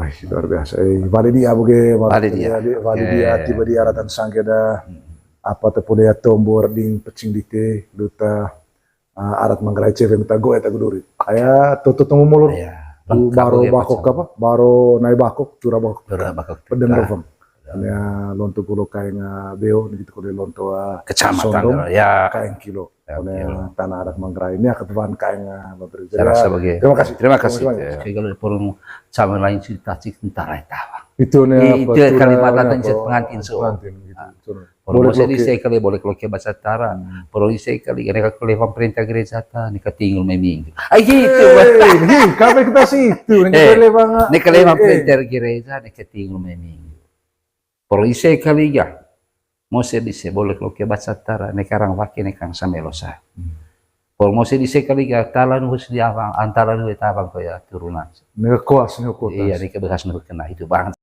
Wah, luar biasa. Validia buge, Validia tiba di aratan sangkeda apa tepun ya tombor ding pecing dite duta arat manggarai cewek minta gue eta guduri. Aya tutu mulur. Baro bakok apa? Baro nai bakok, curah bakok. Pedeng rovang. Ya lonto kulo kain beo gitu kulo lonto kecamatan ya kain kilo. Oleh tanah adat Manggarai ini akan teman kain Bapak. Terima kasih. Terima kasih. Kalau porong sama lain cerita tentara itu kalimat dan pengantin so. Porong saya di sekali boleh kalau ke bahasa tara. Porong sekali mereka kalau perintah gereja ta nika tinggal meminggu. Ay gitu. Kapan kita situ nika lewat perintah gereja nika tinggal meminggu. Porong sekali ya. Mose dise boleh kalau ke bahasa tara nekarang wake nekang samelosa. Por mose dise kali ga talan hus di awang antara dua tabang ko ya turunan. Nekuas. Iya nika bekas nu kena itu banget.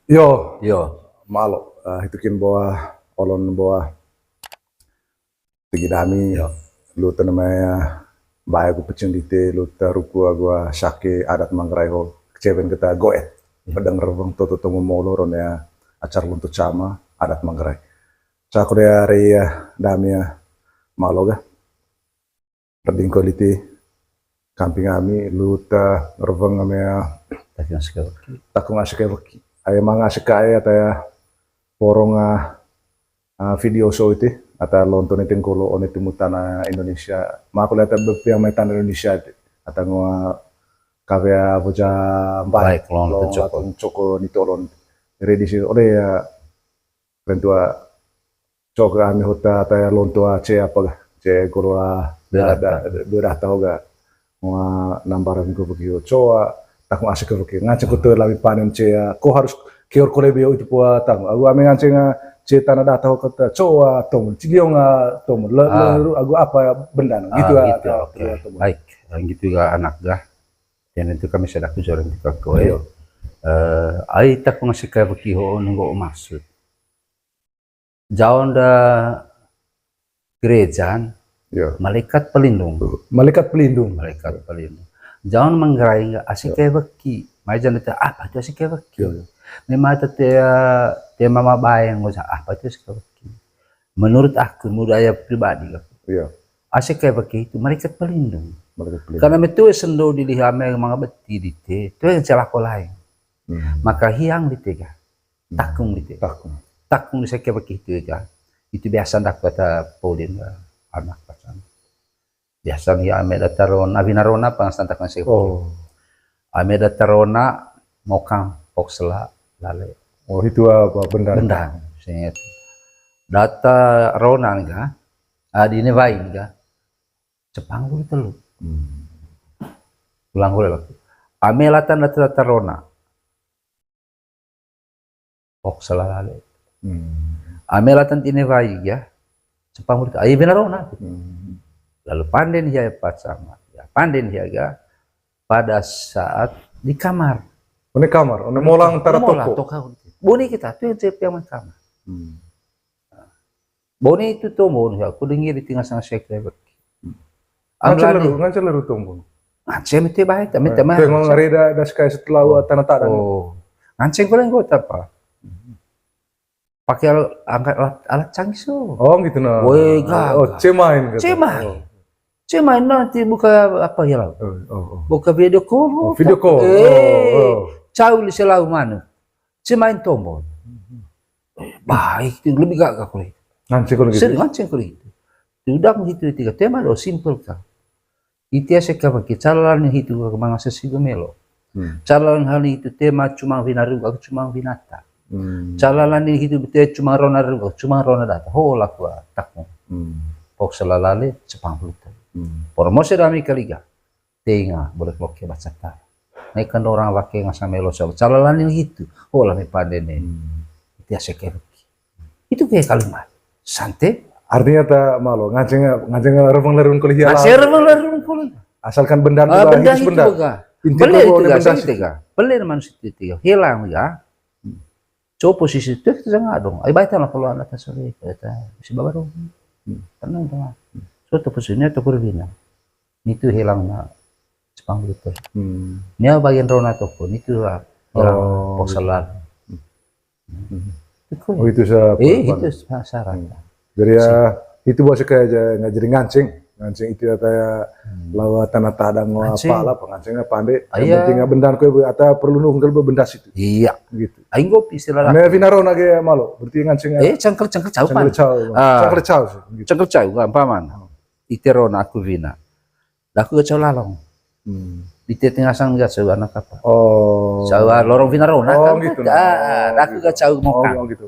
Yo malo hitukin bawa olon bawa tigidami lu namanya bae ku pecing dite lu taruku agua syake adat Manggarai ho kecewen kita goet pedang rebang toto tomo molor ya acar untuk cama adat Manggarai caku dia area damia maloga reding koliti kamping ami lu ta rebang amea takung askewaki aya manga sekaya ta poronga video show itu atau lonton itu kalau on itu mutana Indonesia, mak aku lihat yang metan Indonesia itu, atau ngua kavya boja baik lonton coko nitolon, ready sih, oleh ya bentua coko kami hota atau lontua ce apa gak, ce kalau berada tahu gak, ngua nambaran gue begitu, coba tak mau asik begitu, ngacak betul lebih panen ce, kau harus kior kolebio itu buat tamu, aku ame ngacak cerita nada tahu kata coba tom cigiong tom lalu aku apa benda gitu baik yang gitu juga anak dah dan itu kami sedang kujuran kita koe ai tak ngasih kayak begitu nunggu maksud jauh da gereja malaikat pelindung jauh Manggarai nggak asik kayak beki macam itu apa itu asik kayak beki memang tema bayang nggak apa itu seperti menurut aku budaya pribadi asik kayak begitu mereka pelindung karena itu sendo dilihat memang beti di itu yang celaka lain maka hiang ditega takung bisa kayak begitu ya itu biasa ndak kata polin anak pasan biasa ya ameda tarona binarona pangsantak nasi ameda tarona mokang poksela lale itu apa benda data ronan ga di nevain ga Jepang itu telu ulang waktu amelatan data rona poksela lale amelatan di nevain ga Jepang itu ayo benar rona lalu panden dia sama ya panden dia ga pada saat di kamar molang antara toko. Boni kita tuh yang main kamar. Boni itu tuh boni aku dengar di tengah sana saya kira. Ngancel lu tumbun. Ngancel itu baik, tapi teman. Tengok ngarida das kayak setelah tanah tanah. Ngancel kau yang apa? Pakai alat canggih so. Oh gitu nah. Woi gak. Cemain nanti buka apa ya lah? Buka video call. Cau li selalu mana? Cemain tombol. Baik, lebih gak kulit. Ngancing kulit. Sudah begitu tiga tema lo simple kan. Itu ya sekarang kita calan itu kemana sesigo melo. Calan hal itu tema cuma binaru, cuma binata. Calan itu betul cuma rona ruga, cuma rona data. Ho laku takmu. Pok selalale Jepang betul. Promosi dami kaliga. Tengah boleh bloke baca ta. Naikkan orang pakai ngasih melo soal calan itu. Oh lah pada nih. Itu ya sekarang. Itu kayak kalimat santai. Artinya tak malu ngajeng rebang kuliah. Rebang kuliah. Asalkan benda itu benda. Beli itu ga. Beli manusia itu hilang ya. So posisi itu kita jangan dong. Ay baita na kalau anak sore kita si baba dong. Tenang tenang. So to posisinya to kurvina. Itu hilang na Jepang betul. Nya bagian rona to pun itu lah. Posalan. Oh itu sa Itu syarat. jadi ya itu bahasa kayak aja nggak jadi ngancing itu kayak lawa tanah tadang apa lah pengancingnya pandai yang penting benda kau atau perlu nunggu benda situ Iya. gitu Aing gopi istilah. nah vinaro nage malu berarti ngancingnya Cangkel cau pan. cangkel caw sih gitu. Cangkel cau gampaman. Iterona aku vina. Aku ke lalong. Di tengah sang ga cau anak apa. Cau lorong vinarona kan. Gitu. Aku ke cau moka. Gitu.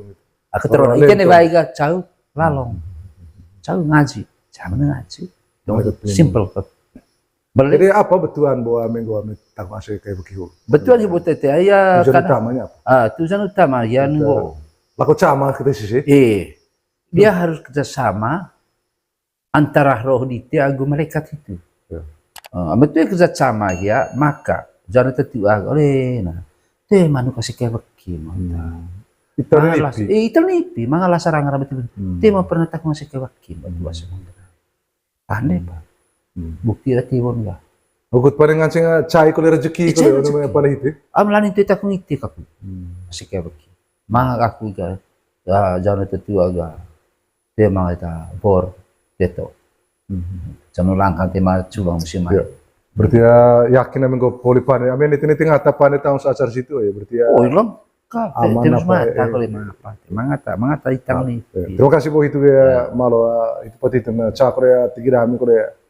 Aku terus ikan vai ga cau lalong. Cau ngaji. Jangan ngaji. Simple. Jadi apa betulan bahwa minggu kami tak masih kayak begitu? Betul ibu tete ayah. Tujuan utamanya apa? Tujuan utama ya nunggu. Laku sama kita sih. Dia harus kerjasama antara roh di agu malaikat itu. Betul kerjasama ya maka jangan tertiwa oleh nah. Teh manu kasih kayak begitu. Itu nipi, mangalah sarang betul. Teh mau pernah tak masih kayak begitu dua sekolah. Pandai pak. Bukti lah tiwon ya. Ukut paling ngancing cai kalau rezeki kalau namanya pada itu. Amlan itu tak ngiti kapu. Masih kayak begitu. Mangga aku ga jangan tertua ga. Dia mangga ta bor deto. Jangan langkah tema cubang musim ya. Berarti ya yakin namin ko polipan. Amin itu ngata pan tahun saat situ ya berarti ya. Oh ilong. Aman apa? Mangata itang ni. Terima kasih bu itu ya malo itu pati itu cakre ya tiga kami kore.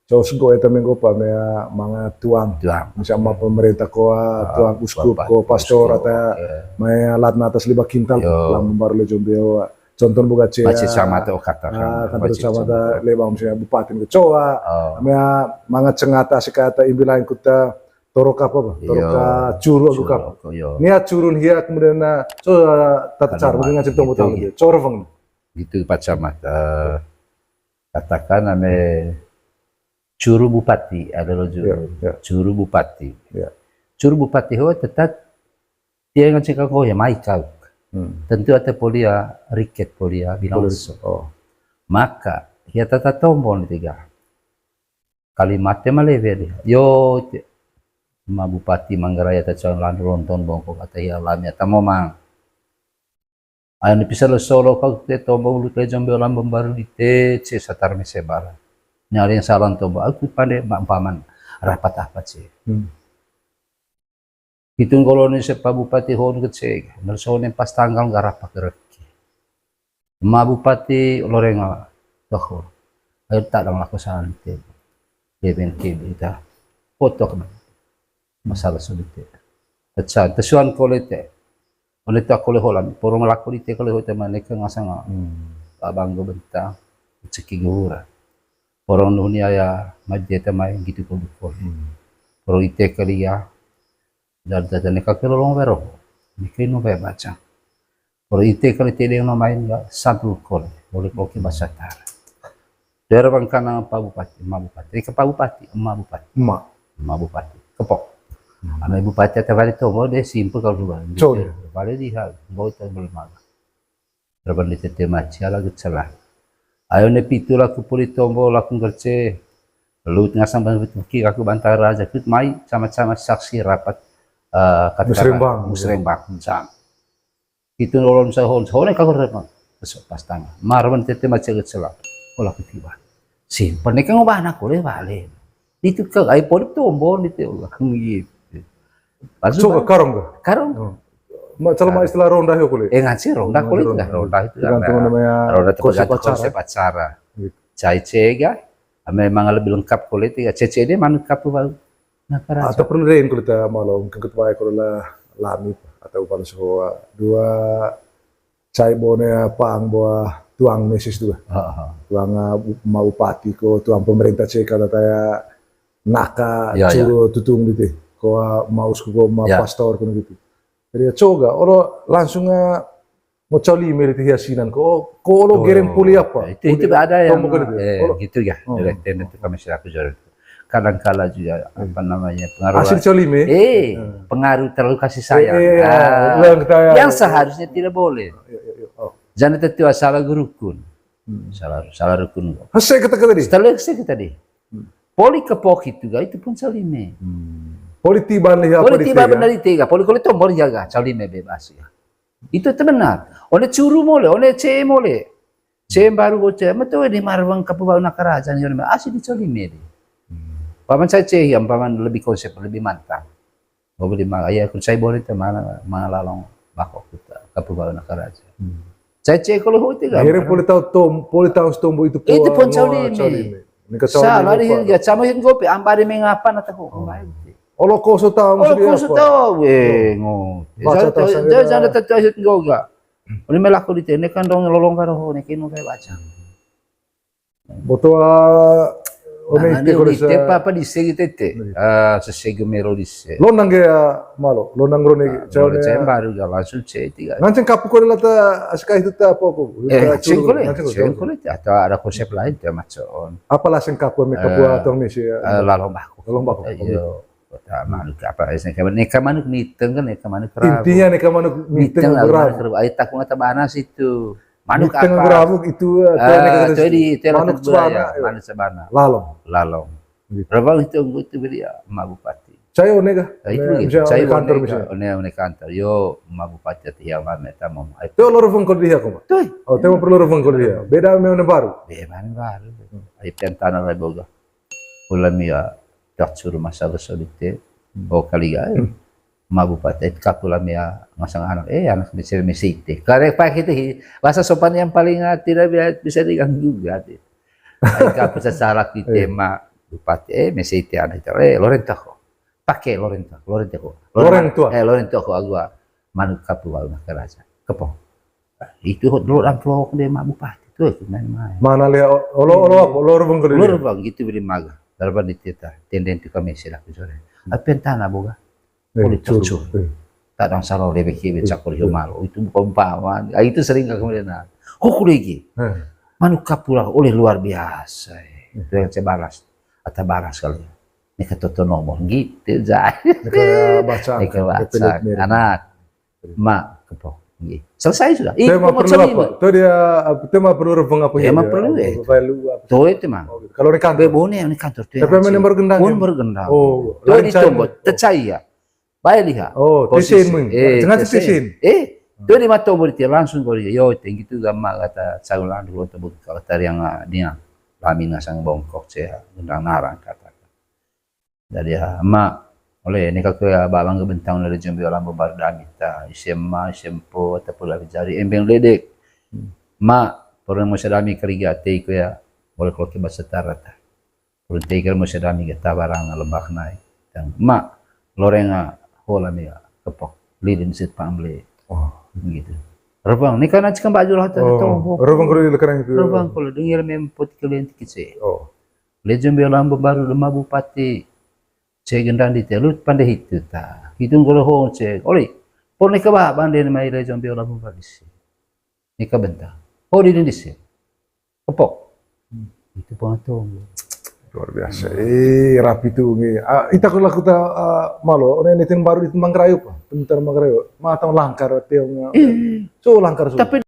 So sego itu minggu pa mea mga tuang, misalnya pemerintah koa, tuang uskup ko pastor atau mea lat na atas 5 kintal, lam baru le jombeo, contoh buka cia, sama tu katakan, kantor sama ta lebang misalnya bupati kecoa, mea mga cengata sekata imbilain kuta torok apa ba, torok curu aku kap, niat curun hia kemudian na so tata cara mungkin ngacip tombol tahu dia, corong, gitu Pak Camat, katakan ame Curu Bupati adalah Curu Bupati. Curu Bupati ho tetap dia yang cakap kau ya mai kau. Tentu ada polia riket polia bilang maka dia tetap tombol tiga. Kalimatnya maleve dia. Yo ma Bupati Manggarai ta calon lan ronton bongko kata ya lamnya tamo mang. Ayo dipisah lo solo kau te tombol lu te jombe lam baru di te satar mesebara. Nyari yang salon tuh, aku pandai paman rapat apa sih? Hitung kalau nih Pak Bupati hon kecil, ngersonin pas tanggal nggak rapat kerja. Ma Bupati lorenga, toh, ayo tak dalam laku santai, BNK kita foto kemana? Masalah sulit. Tecan, tesuan kolete, kolete aku leholan, porong laku di te kalau teman mereka ngasang, abang gue bentang, ceki gura. Orang dunia ya majeta main gitu kau buat. Orang itu kali ya, dan mereka kelolong vero, mereka no baca. Orang itu kali tidak yang main ya satu kol, boleh kau bahasa tar. Daerah bangkana Pak Bupati, Ma Bupati, ke Pak Bupati, Ma Bupati, Ma Bupati, kepok. Ame Bupati atau balik tu, mau deh simpel kalau dua. Balik dia, mau itu belum malah. Terus di tete macam lagi celah. Ayo ne pitu laku puli tombo laku kerja, lalu ngasam bantu aku bantar raja kut mai sama-sama saksi rapat musrembang sam. Itu nolong sahon kau repot besok pas tangga. Marwan tete macam kecelah, olah ketiba. Simpan ni kan ngubah anak boleh balik. Itu kau ayo poli tombo itu lah gitu. So karong. Macam istilah ronda itu kulit. Ngaji ronda kulit nggak ronda itu. Tergantung namanya konsep acara. Cai cega, memang lebih lengkap kulit ya. CCD mana lengkap tuh baru. Atau perlu lain kulit malu mungkin ketua kalau lah lami atau pada sebuah dua cai bonnya pang buah tuang mesis juga. Tuang mau bupati ko tuang pemerintah ceka katanya naka curu tutung gitu. Ko mau suku mau pastor kan gitu. Jadi coba, orang langsung mau coli milih hiasinan, kok orang kirim puli apa? Itu ada yang gitu ya, direktur itu kami selaku jurusan. kadang-kala juga apa namanya pengaruh Asyik colime. pengaruh terlalu kasih sayang. Yang seharusnya tidak boleh. Oh. Jangan tertua salah rukun. Salah rukun. Hasek kata tadi. Setelah kita tadi. Poli kepok itu itu pun salime. Politiban lihat Politiban benar itu. Poli kalau tombol jaga salime bebas ya. Itu benar. Oleh curu mole, oleh ce mole. Ce baru bocah, betul di marwang kapubaw na kerajaan yun. Asli dicolime. Paman saya ce yang paman lebih konsep, lebih mantap. Boleh ayah saya boleh teman lalong bakok kita kapubaw na kerajaan. Saya ce kalau itu kan. Akhirnya politaw tombo itu pun colime. Salah dia sama yang gope ambari mengapa na tako. Olo koso tahu jangan tertarik goga. Oleh melaku di tene kan dong lolong karo ne kinu kayak baca. Boto Ini apa di segi tete. Sesegi mero di se. Lo nangge malo, lo nangro ne Kalau saya baru gak langsung tiga. Nganceng kapu ko lata aska itu ta apa. Cengkole atau ada konsep lain dia macam. Apa lah sing kapu me kapu atau Indonesia. Lalong baku. Kota manuk apa neka manuk miteng kan neka manuk kerabu. Intinya neka manuk miteng kerabu. Ay takung ngata banas itu. Manuk miteng apa? Kerabu itu manuk sabana. Manuk sabana. Lalong. Rabang itu beli ma bupati. Saya onega. Itu saya kantor misalnya. One kantor. Yo ma bupati ati ya ma meta mau. Itu loro fong dia ko. Oh, tema perlu loro fong dia. Beda me one baru. Beda baru. Ay pentana la boga. Ulamia suruh masalah solite kali ya mabupati kapula mia masang anak anak bisa mesite karena pak itu bahasa sopan yang paling tidak bisa diganggu juga kapul secara kita bupati mesite anak itu Lorento pakai Lorento agua manuk kapula kerasa kepong itu dulu orang tua dia mabupati itu main-main mana lihat loro bang gitu beri maga darba di tita tendenti kami sila kusore apentana boga politik tak dang salah lebih kiri cakor humalo itu pempaman itu sering kemudian lagi manuk kapula oleh luar biasa itu yang saya balas kali ini kata nomor gitu jai baca anak mak kepo selesai sudah. Tema perlu apa? Itu dia tema perlu rebang apa ya? Tema perlu Tuh itu mah. Kalau di kantor. Bebone yang di kantor tuh. Tapi memang bergendang. Pun bergendang. Oh. Tuh ditombol. Tercaya. Baik lihat. Oh. Tisin meng. Jangan tisin. Tuh di mata tombol itu langsung kau dia. Yo tinggi tu gamma kata sagulan dulu untuk kata yang dia lamina sang bongkok saya gendang narang kata. Dari mak oleh ini kalau babang kebentang dari Jambi Alam Babar Damita SMA Sempo atau pula jari embeng ledek mak orang masyadami kerigate ko ya boleh kalau kita setara ta orang tegal masyadami kita barang lembak naik dan mak lorenga hola mia kepok lilin sit pamle gitu rebang ni kan aja baju lah tu rebang kalau lekarang itu rebang kalau dengar mempot kalian tikise le Jambi Alam Babar lemah bupati saya gendang di telut pandai itu ta hitung kalau hong cek oleh pun nikah bah bandai mai le Jambi Alam Babar nikah bentar di Indonesia kepok itu pengaturan luar biasa rapi tuh ita kalau kita malo orang netin baru di Mangkrayo pa bentar Mangkrayo mata langkar teong so langkar so tapi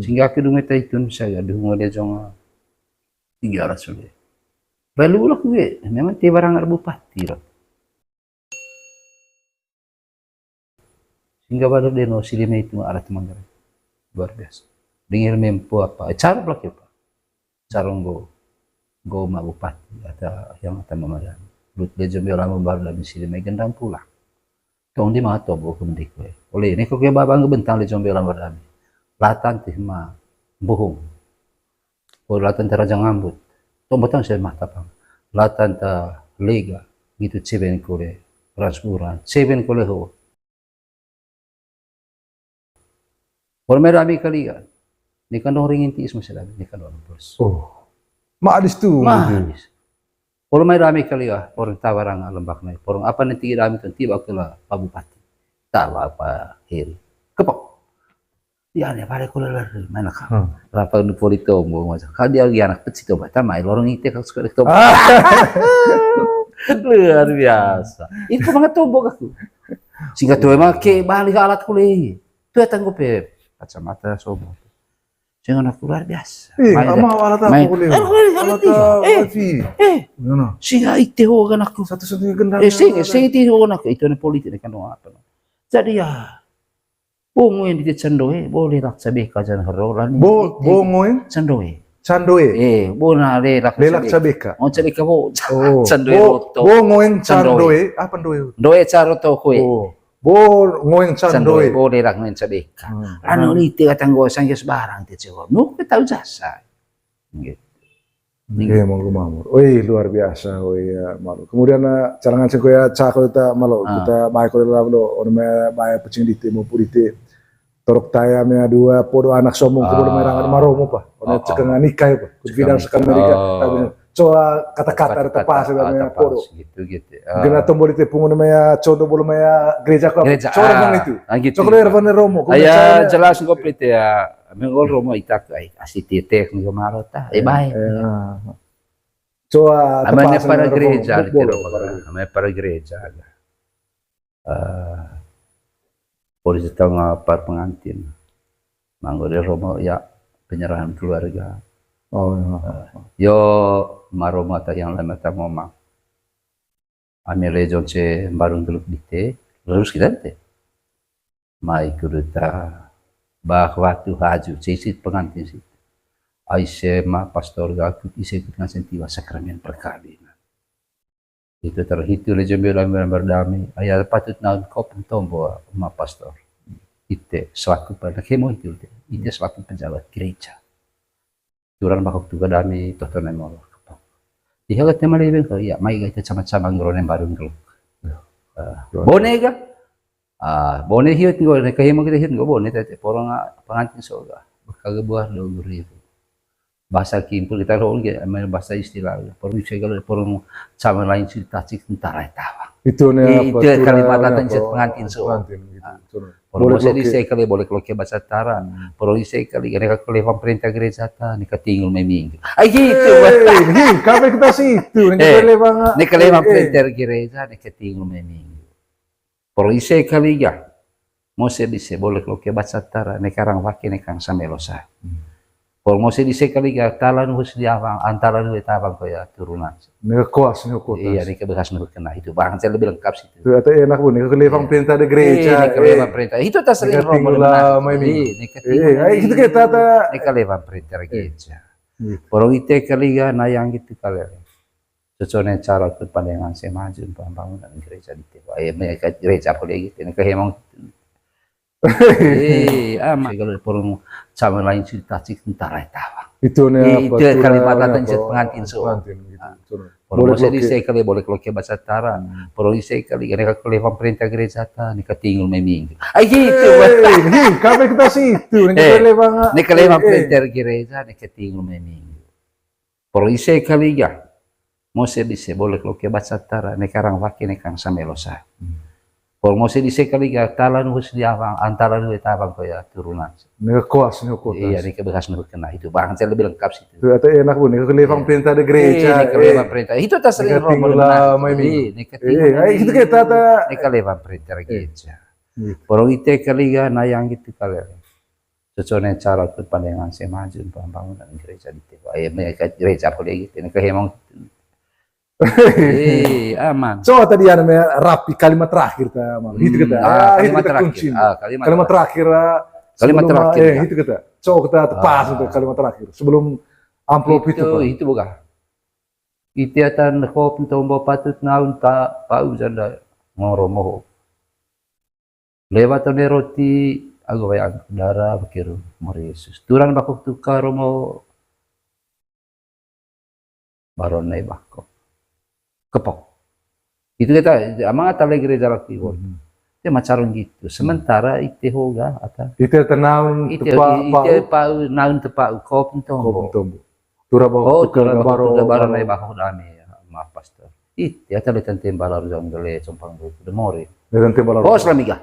sehingga kedua kita itu saya dihungu dia jangan 300 sudah. Balu lah gue, memang tiap barang bupati lah. Sehingga baru dia no silima itu arah Manggarai luar biasa. Dengar mempu apa? Cara pelak apa? Cara go mak bupati atau yang atau mamadan. Lut dia Jambi Alam Babar dan silima gendang pulang. Tong di mana tu buku mendikwe. Oleh ini kau kaya babang bentang di Jambi Alam Babar. Latan tih mah bohong. Oh latan teraja ngambut. Tong batang saya mah tapang. Latan ta lega gitu ceben kole transpuran. Ceben kole ho. Merami kali kan. Ni kan dong ringin tiis masih ni kan dong bos. Oh. Maadis tu. Maadis. Merami kali ya orang tawarang lembak naik. Orang apa nanti rami tu tiba ke lah Pak Bupati. Tak apa hiri. Kepok. Dia aneh pada kula lari mana ka. Rapa nu politombo masa. Kalau dia lagi anak kecil coba tamai lorong ite kalau suka tombo. Luar biasa. Itu mga tombo aku. Sehingga tuh emang ke balik alat kuliah. Tuh tanggup kacamata sobo. Sehingga aku luar biasa. Ama alat apa kuliah? Alat wifi. Sehingga ite hogan aku. Satu-satunya gendang. Sehingga ite hogan aku. Itu nih politik kan apa. Jadi ya. Bongo yang di Candoe boleh rak cabe kajan harolan. Bongo yang Candoe. Bona lelak cabeka. Oh cabeka bo. Oh. Candoe roto. Bongo yang Candoe. Apa Candoe? Doe caroto kue. Oh. Bongo yang Candoe. Boleh rak main cabeka. Anu ni tiga tanggo sangge sebarang ti cewa. Nu ke tahu jasa. Gitu. Iya, mamur. Wih, luar biasa, wih, ya, malu. Kemudian calangan sing ya cako kita malu. Kita baik kalau lah lo, orang baik pecing di timur purite. Torok taya mea dua podo anak somong kemudian merangan maromo pa. Orang cekengan nikah pa. Bidang sekan Amerika. Coba kata-kata tepas mea podo. Gitu. Gena tombol itu pungun mea condo bolu mea gereja ko. Coba bang itu. Coba lervan romo. Aya jelas komplit ya. Mengol romo itak ay asititek ng marota. Baik. Coba amane para gereja amane para gereja. Polisi tahu par pengantin. Manggil romo ya penyerahan keluarga. Oh. Yo maromata yang lama tamoma. Ame lejon ce barung geluk dite. Terus kita dite. Mai kuruta bahwa tu haju cisit pengantin sit. Aisema pastor gakut ise ikut ngasentiwa sakramen perkawinan. Itu terhitung lejon bilang berdamai. Ayah patut naun kopeng tombo ma pastor. Ite selaku pada kemo itu ite selaku pejabat gereja. Turang bakok tuga dami totonan molor. Dia kata malibeng ko ya mai gaita sama-sama ngoronen barung geluk. Bonega. Bone hiut ngo ne kahimo kita hiut ngo bone tete porong pengantin soga kagabuah 2000 bahasa kimpul kita rool ge bahasa istilah porong segala porong sama lain cerita cik tentara tawa itu ne apa itu kalimat datang pengantin soga porong se di sekali boleh kalau ke bahasa tara porong sekali mereka kelewat perintah gereja ta ne katingul meming gitu kami kita situ ne kelewat perintah gereja ne katingul meming Por ise kaliga, mose dise boleh lo ke baca tara ne karang waki ne kang samelosa. Por mose dise kaliga talan hus di awang antara nu tabang ko ya turunan. Ne kuas ne kota. Iya ne kebekas nu kena itu bang saya lebih lengkap situ. Itu atau enak pun ne kelewang perintah de gereja. Ne kelewang perintah. Itu tas sering romo itu kita ta ne kelewang perintah gereja. Por ite kaliga nayang gitu kalian. Cocoknya cara kepandangan saya maju pembangunan gereja di Tewa. Mereka gereja boleh gitu. Mereka emang aman. Kalau porong sama lain cerita cik tentara tawa. Itu ne apa? Itu kalimat datang cik pengantin so. Porong saya di sekali boleh kalau ke bahasa tara. Porong sekali mereka kelewat perintah gereja ta. Mereka tinggal meming. Gitu. Kami kita situ. Ne kelewat perintah gereja. Mereka tinggal meming. Porong sekali ya. Mose dise boleh kalau ke baca tara ne karang waki ne kang samelosa. Por mose dise kaliga talan hus di awang antara nu tabang ko ya turunan. Ne kuas ne kota. Iya ne kebekas nu kena itu bang saya lebih lengkap situ. Itu atau enak pun ne kelewang perintah de gereja. Ne kelewang perintah. Itu tas sering romo itu kita ta ne kelewang perintah gereja. Porong ite kaliga nayang gitu kalian. Cocoknya cara kepandangan saya maju pembangunan gereja di Tewa. Mereka gereja boleh gitu. Ne kehemong aman. So tadi yang namanya rapi kalimat terakhir ta, itu kita. Kalimat terakhir. Kalimat terakhir. Kalimat terakhir. Itu kita. So kita tepas untuk kalimat terakhir sebelum amplop itu. Itu bukan. Itu atan kop tombo patut naun ta pau janda ngoromo. Lewat roti agawai darah bekiru Mor Yesus. Turan bakok tukar romo baron nai bakok. Kepok. Itu kita amang atale gereja laktiwon. Itu macaron gitu. Sementara ite hoga ata. Ite tenaun tepa ite pau naun tepa kop tombo. Tura bawa baron nai bakok dami maaf pastor. Ite atale tante balar jonggale compang de mori. Tante balar. Oh selamiga.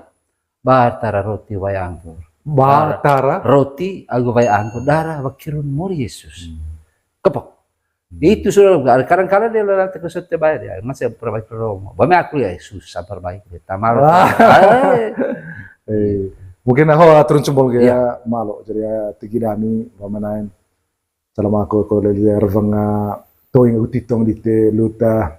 Bar tara roti wayang tur. Batara roti agu vai angko darah wakirun muri Yesus. Kepok. Itu sudah kadang-kadang dia latih ke setiap bayar ya, masih perbaiki Romo. Bami aku ya susah perbaiki dia. Tamal. Mungkin aku turun cembol ya malo jadi tigidami pamanain selama aku lihat revanga toing utitong dite luta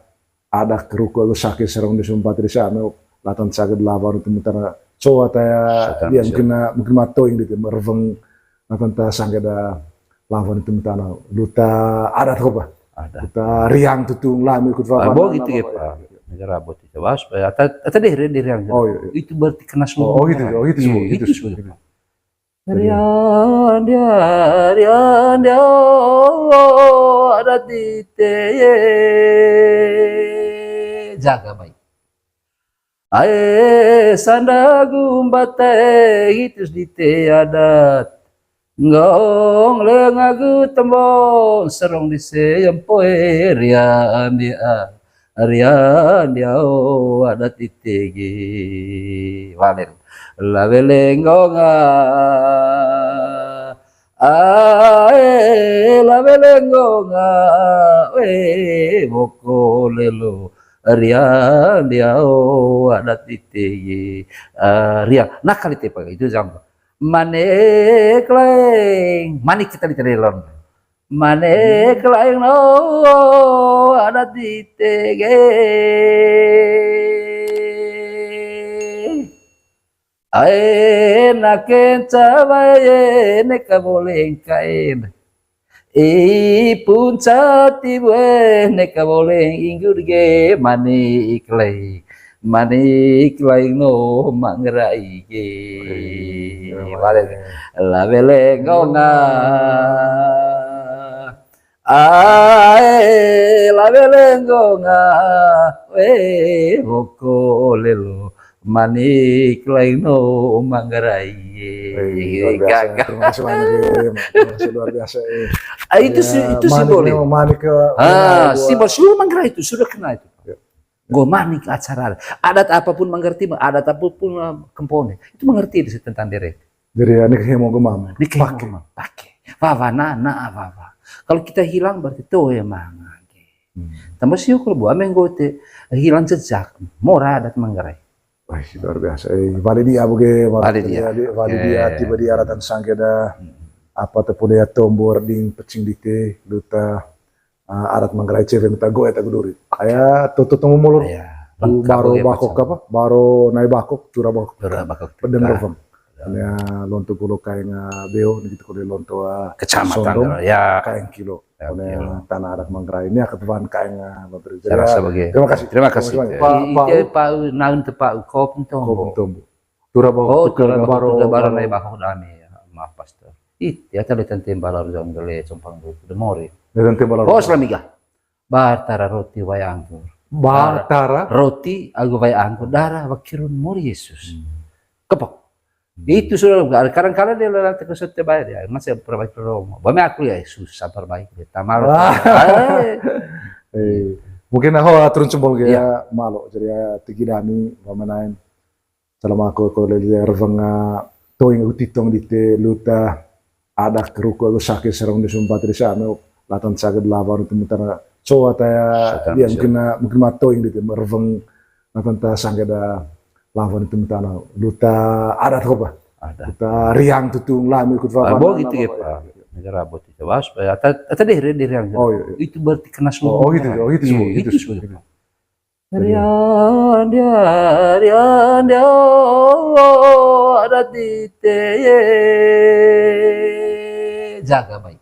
ada keruku aku sakit serong di sumpat di sana latan sakit lawan itu mutara coba taya dia mungkin matoing dite reveng latan ta sakit ada lawan itu mutara luta ada tuh apa luta riang tutung lami ikut apa gitu ya Pak negara bot itu was atau deh riang itu berarti kena semua itu semua Rian dia ada di teye jaga baik. Ae sanda gumbate hitus di te adat ngong lengagu tembong serong di seyempoe rian dia adat di tege waler labelengonga labelengonga bokolelo ria adat iteye ria nakal ite pakai itu jam mane kleng mani kita ditelon mane kleng no adat itege Aena kencawaye neka boleh kain punca tibue neka boleh inggur ge manik lai no mangrai ge vale la belengonga la belengonga hokolelo manik lain no manggarai terima kasih banyak luar biasa itu simbolnya manik simbol seluruh manggarai itu sudah kena itu go manik acara adat apapun mengerti adat apapun kempone itu mengerti tentang diri jadi ini kayak mau gemam pakai wawa wawa kalau kita hilang berarti tuh ya mang tambah siu kalau buah menggote hilang jejak mora adat manggarai. Wah, luar biasa. Validia buge, Validia tiba di aratan sangkeda apa tepun dia tombording pecing dite luta arat manggarai cewek minta go eta guduri. Aya tutup mulur. Baru bakok apa? Baru naik bakok, curah bakok. Pedeng reveng. Ya lonto kulo kaeng beo gitu kulo lonto kecamatan ya kaeng kilo. Tanah adat manggarai ini ketuaan kaeng lonto. Terima kasih. Pak naun tepak kop tombo. Curah bakok baru naik bakok dami maaf pastor. Ya tadi tante balar jonggele compang de mori. Tante balar. Oh selamiga. Batara roti wayangkur. Batara roti agu wayangkur darah wakirun muri Yesus. Kepok. Itu sudah kadang-kadang dia latih ke setiap bayar ya, masih perbaiki Romo. Bami aku ya susah perbaiki dia. Tamal. Mungkin aku turun cembol ya malo jadi tigidami pamanain selama aku lihat revanga toing utitong dite luta ada keruku aku sakit serong di sumpat di sana latan sakit lawan itu mutara coba taya dia mungkin matoing dite reveng latan ta sakit ada lawan itu mutara luta ada tuh apa luta riang tutung lami ikut apa gitu ya Pak negara bot itu was atau deh riang itu berarti kena semua itu semua Rian dia ada di teye jaga baik.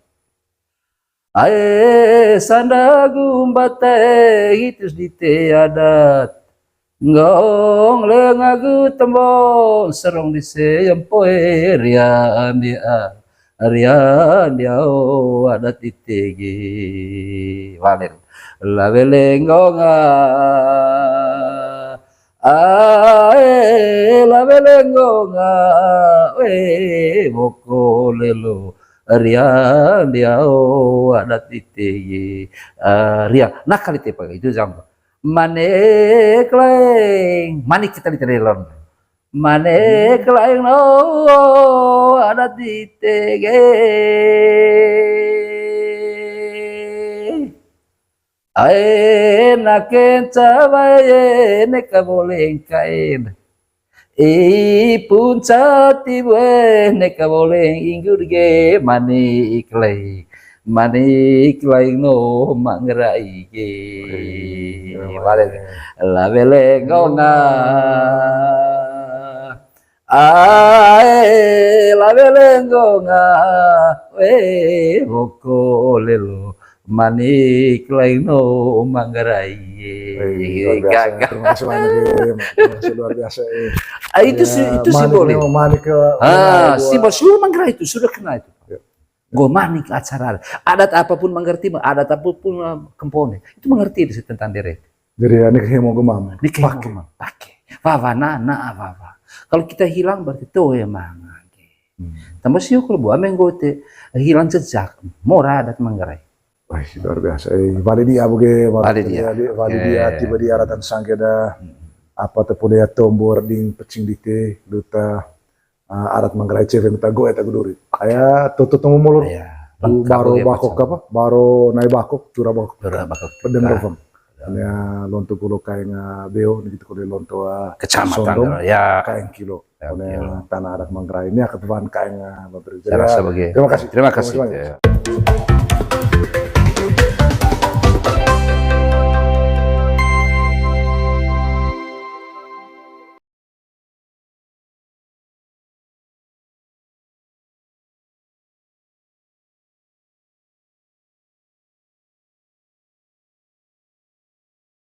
Ae sanda gumbate hitus di te adat ngong lengagu tembong serong di seyempoe rian dia adat di tege waler labelengonga labelengonga bokolelo ria adat iteye ria nakal ite pakai itu jam mane kleng mani kita ditelon Mane kelaing no ada di tege. Ae naken cawaye ne kaboleng kain. Punca tibue ne kaboleng inggurge manik lai no mangrai ge vale la belengonga ae la belengonga we hokolelo manik lai no mangrai ge gaga. Terima kasih banyak ya, terima kasih luar biasa. Itu simbolnya. Manik simbol seluruh Manggarai itu sudah kena itu. Gue manik acara adat apapun mengerti, adat apapun kempone itu mengerti tentang deret. Jadi ini mau gemam. Pakai. Wawa wawa. Kalau kita hilang berarti tuh ya mang. Tambah sih kalau buat menggote hilang jejak, mora adat Manggarai. Wah, luar biasa. Validia buge, Validia tiba di aratan sanggeda apa tepule tombor ding pecing dite duta arat Manggarai ceven ta goe ta guduri. Aya toto tomo molor. Baro bakok apa? Baro nai bakok, cura bakok. Pedeng rovang. Anya lonto pulo kae nga beo gitu kode lonto kecamatan ya kae kilo. Anya tanah adat Manggarai ini akan kae nga lonto. Terima kasih.